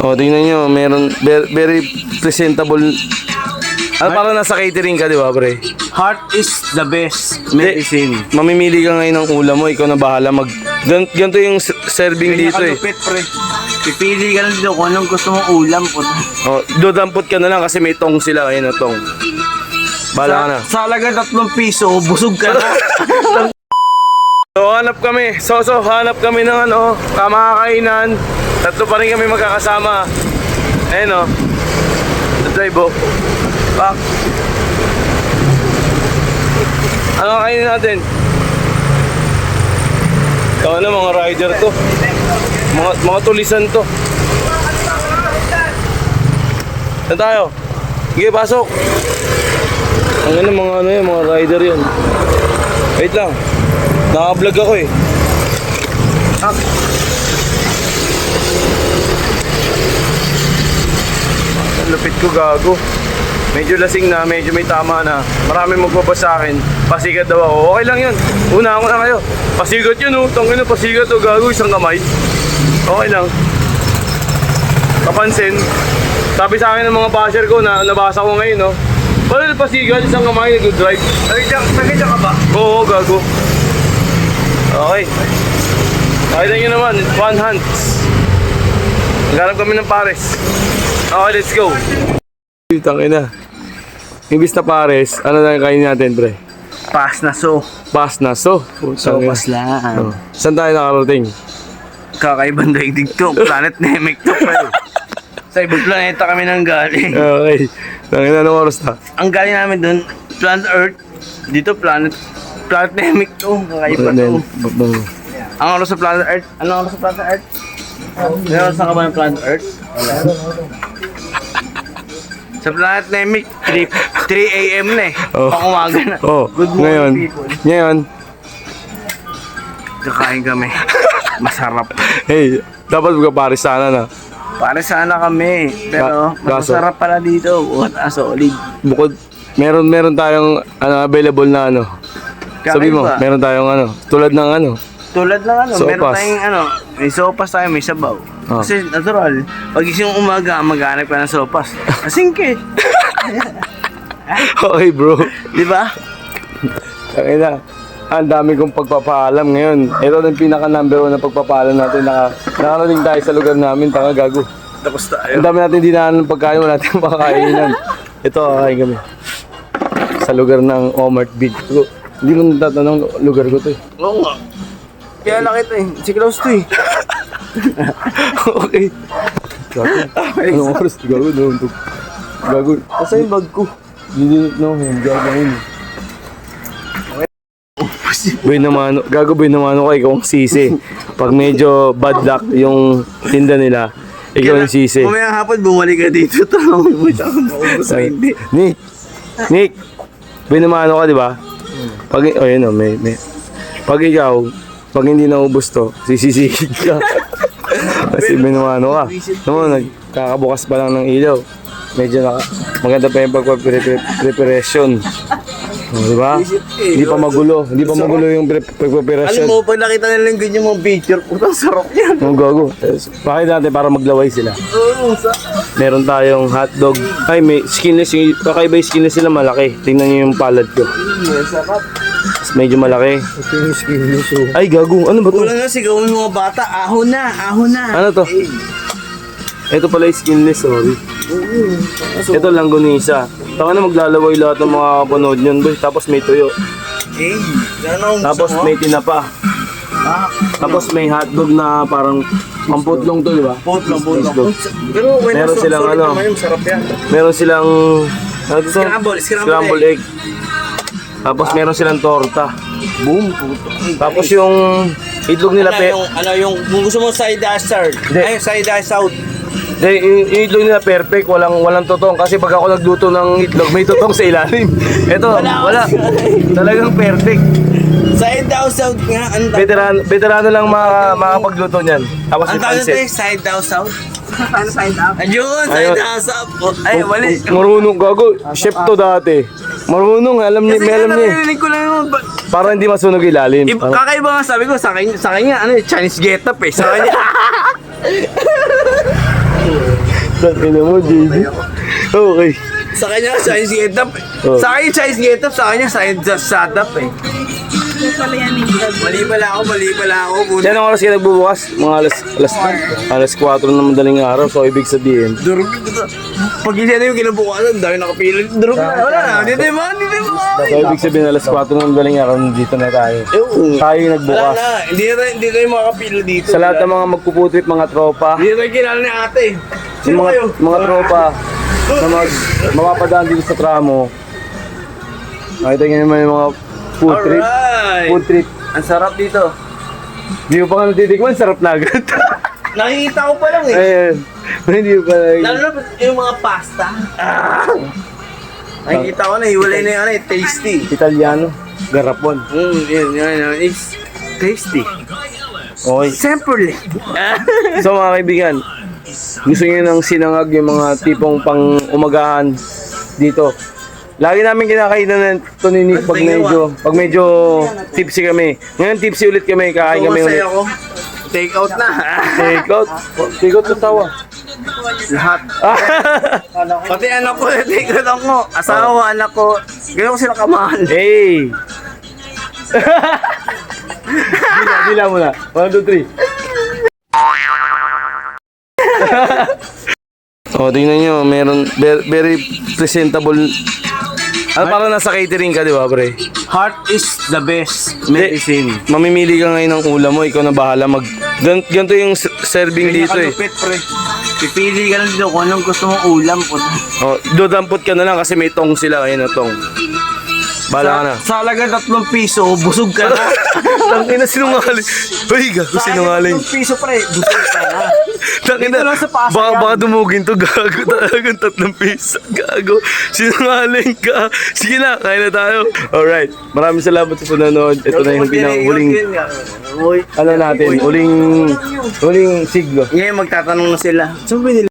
O, tingnan nyo, meron very presentable. Ano, parang nasa catering ka, di ba, pre? Heart is the best medicine. Mamimili ka ngayon ng ulam mo, ikaw na bahala mag... Ganito yung serving dito eh. Kalupit, pre. Pipili ka lang dito kung anong gusto mong ulam. O, dodampot ka na lang kasi may tong sila, ayun na tong. Bahala ka na. Sa halaga 3 piso, busog ka na. So, hanap kami. So, hanap kami ng kamakakainan. Tatlo pa rin kami magkakasama. Ayun o. Drive o. Back. Ano kainin natin? Ito na, mga rider to. Mga tulisan to. Saan tayo? Sige, pasok. Ang mga rider yun. Wait lang. Naka-vlog ako eh. Lupit ko, gago. Medyo lasing na, medyo may tama na. Marami magbabas sa akin. Pasigat daw ako. Okay lang yun. Una ako na kayo. Pasigat yun oh. Tangin na pasigat oh. Gago, isang kamay. Okay lang. Kapansin. Sabi sa akin ng mga basher ko na nabasa ko ngayon no. Wala pasigat, isang kamay nag-drive. Nagkita ka ba? Oo, gago. Okay. Nakita nyo naman, one hand. Naghanap kami ng pares. Okay, let's go. Tangin na. Imbis na pares, ano na kainin natin, pre? Pas na so. Pas na so. Sopas lang. Oh. Saan tayo nakarating? Kakaibang daigdig to. Planet Namek to, pre. Sa ibang planeta kami nang galing. Okay. Tangin na, anong oras na? Ang galing namin dun, Planet Earth. Dito, Planet Namek to. Kakaiba to. Ang oras sa Planet Earth? Anong oras sa Planet Earth? May oras na ka ba ng Planet Earth? Sa Planet Namek, 3 a.m. na eh. Oh. Pang umaga na. Oh, Good morning, people. Ngayon, Kakain kami. Masarap. hey, dapat magkapares sana na. Para sana kami. Pero Gaso. masarap pala dito. What a solid. Bukod, meron tayong available na Sabi mo, Kakaiba. meron tayong tulad ng Tulad ng meron Sopas. tayong may sopas tayo, may sabaw. Oh. Kasi natural, pag isang umaga, maghanap ka ng sopas. Asingke. Okay, bro. Di ba? Kaya na. Ang dami kong pagpapaalam ngayon. Ito na yung pinaka number 1 na pagpapaalam natin. Nakarating tayo sa lugar namin. Tanga, gago. Tapos tayo. Ang dami natin dinaanan ng pagkain. Wala natin makakainan. Ito, kakain kami. Sa lugar ng Omart Beach. Hindi mo natatanong lugar ko to eh. Oo nga. Kaya nakita eh. Si Klaus to eh. Okay. Gago. Anong oras? Gago. Gago. Asa yung bag ko? Hindi gagawin. Gago boy naman ako, ikaw ang sisi. Pag medyo bad luck yung tinda nila, ikaw ang sisi. Mamayang hapon, bumalik ka dito. Tanongin mo siya kung maubos o hindi. Nick, binamano ka, di ba? Pag, may. Pag ikaw, pag hindi naubos to, sisisigid ka. Kasi binamano ka. Nagkakabukas pa lang ng ilaw. Medyo maganda pa yung pag-preparation. Di ba? Hindi pa magulo yung Alam pag-preparation. mo, pag nakita nila yung ganyan mga picture, putang sarap yan. Ang gago. Bakit natin para maglaway sila? Oo, Meron tayong hotdog. Ay, may skinless. Kakaiba yung skinless sila malaki. Tingnan nyo yung palad ko. sarap. Medyo malaki. Ito yung skinless oh. Ay, gago. Ano ba to? Wala na sigawin mga bata, ahon na. Ano to? Ito pala yung skinless, sorry. Ito langgonisa. Taka na maglalaway lahat ng mga kapanood nyan, boy. Tapos may tuyo. Tapos may tinapa. Tapos may hotdog na parang pamputlong to, di ba? Putlong. Meron Pero when silang sarap yan. Meron silang scramble egg. Tapos meron silang torta. Boom, puto. Tapos yung itlog nila yung kung gusto mo side south. Ay, side south. yung itlog nila perfect, walang totong kasi pag ako nagluto ng itlog may totong sa ilalim. Ito, wala. Talagang perfect. Side south nga. Veterano lang makakapagluto niyan. Tapos Ang may tawag pansit. nito side south. Paano side up? Ayun, side south. Ay, wali. Marunong gago. Chef to dati. Marunong, alam niya, Kasi may alam niya. narinig ko lang yung Para hindi masunog ilalim. kakaiba nga sabi ko sa kanya Chinese get up eh. Sa kanya Tangina mo, JD. Okay. Sa kanya, science get-up. Oh. Sa akin, science get-up. Sa kanya, science setup eh. Mali pala ako. Yan ang oras kayo nagbubukas? Mga alas 4 na madaling araw. So, ibig sabihin, Durog. Pag isa na yung kinabukasan, dahil nakapila. Durog na. Wala na. Dito yung so, ibig sabihin, alas 4 na madaling araw, dito na tayo. Tayo yung Wala nagbukas. na. Hindi tayo makapila dito. Sa lahat ng mga magpuputrip, mga tropa, Hindi tayo kilala ni ate. yung Sino mga, kayo? mga tropa na mapapadaan dito sa tramo. Nakita nyo naman yung mga food trip. Alright. Food trip. Ang sarap dito. Hindi mo pa nga natitikman, sarap na agad. Nakikita ko pa lang eh. Ayun. Hindi mo pa Lalo na yung mga pasta. Nakikita ko na, hiwalay na yung ano eh, tasty. Italiano, garapon. Yan. It's tasty. Okay. Simple. So mga kaibigan, gusto nyo ng sinangag yung mga tipong pang umagahan dito. Lagi namin kinakainan ng tuninik pag medyo tipsy kami. Ngayon tipsy ulit kami, kakain kami ulit. ako. Take out na. Take out sa tawa. Lahat. Pati anak ko, take out ako. Asawa, anak ko. Ganyan ko sila kamahal. Hey! Dila muna. 1, 2, 3. Oh, tingnan nyo, meron very presentable. Ano parang nasa catering ka, di ba, pre? Heart is the best medicine. Mamimili ka ngayon ng ulam mo, ikaw na bahala mag... Ganito yung serving dito eh. Kalupit, pre. Pipili ka lang dito kung anong gusto mong ulam. Oh, dodampot ka na lang kasi may tong sila, ayun na tong. Bahala ka na. Sa halaga 3 piso, busog ka na. Tangina sinungaling. Uy, gago sinungaling. 3 piso, pre, busog ka na. Tangina, Dito lang sa Pasay baka yan. dumugin to, gago talagang 3 piso. Gago, sinungaling ka. Sige na, kain na tayo. Alright, maraming salamat sa panonood. Ito na yung huling, ano natin, huling siglo. Ngayon magtatanong na sila. Saan ba nila?